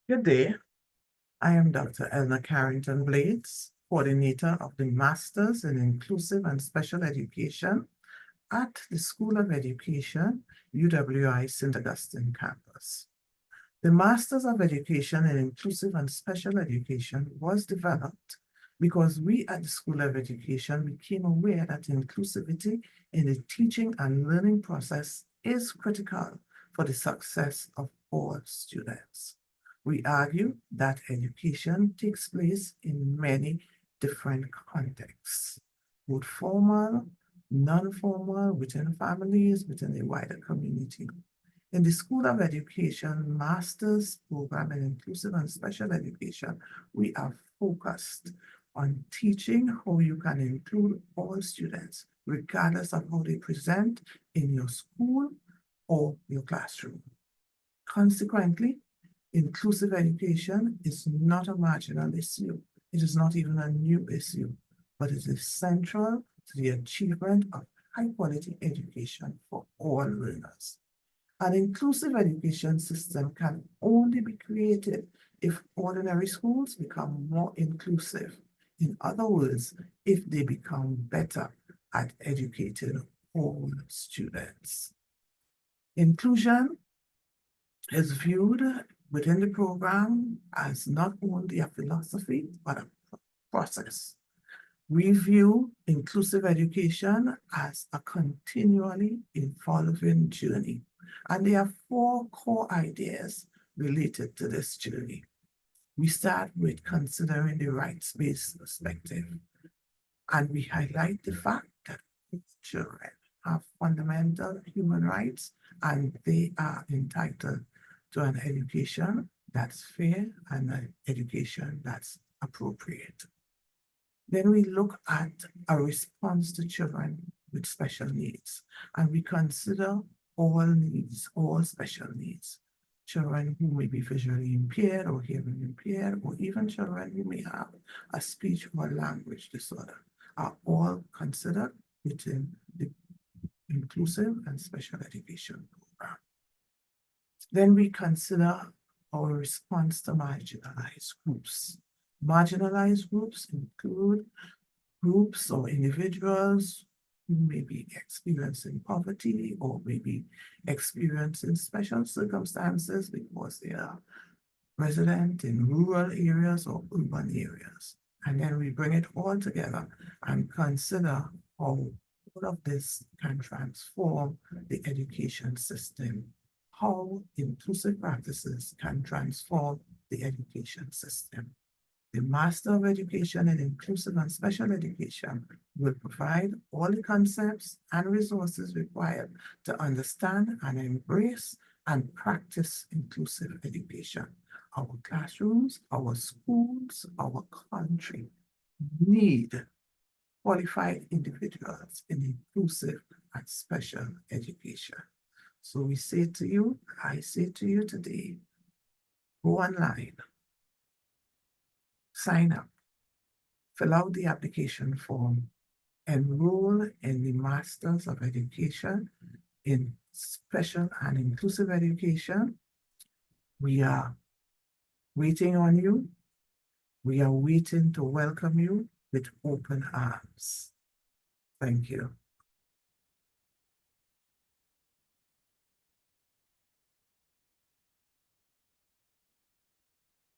Good day. I am Dr. Elna Carrington Blades, coordinator of the Masters in Inclusive and Special Education at the School of Education, UWI St. Augustine campus. The Masters of Education in Inclusive and Special Education was developed because we at the School of Education became aware that inclusivity in the teaching and learning process is critical for the success of all students. We argue that education takes place in many different contexts, both formal, non-formal, within families, within the wider community. In the School of Education Master's Program in Inclusive and Special Education, we are focused on teaching how you can include all students, regardless of how they present in your school or your classroom. Consequently, inclusive education is not a marginal issue. It is not even a new issue, but it is central to the achievement of high-quality education for all learners. An inclusive education system can only be created if ordinary schools become more inclusive. In other words, if they become better at educating all students. Inclusion is viewed within the program as not only a philosophy, but a process. We view inclusive education as a continually evolving journey. And there are four core ideas related to this journey. We start with considering the rights-based perspective. And we highlight the fact that children have fundamental human rights and they are entitled to an education that's fair and an education that's appropriate. Then we look at a response to children with special needs, and we consider all needs, all special needs. Children who may be visually impaired or hearing impaired, or even children who may have a speech or language disorder, are all considered within the inclusive and special education program. Then we consider our response to marginalized groups. Marginalized groups include groups or individuals who may be experiencing poverty or maybe experiencing special circumstances because they are resident in rural areas or urban areas. And then we bring it all together and consider how all of this can transform the education system, how inclusive practices can transform the education system. The Master of Education in Inclusive and Special Education will provide all the concepts and resources required to understand and embrace and practice inclusive education. Our classrooms, our schools, our country need qualified individuals in inclusive and special education. So we say to you, I say to you today, go online, sign up, fill out the application form, enroll in the Masters of Education in Special and Inclusive Education. We are waiting on you. We are waiting to welcome you with open arms. Thank you.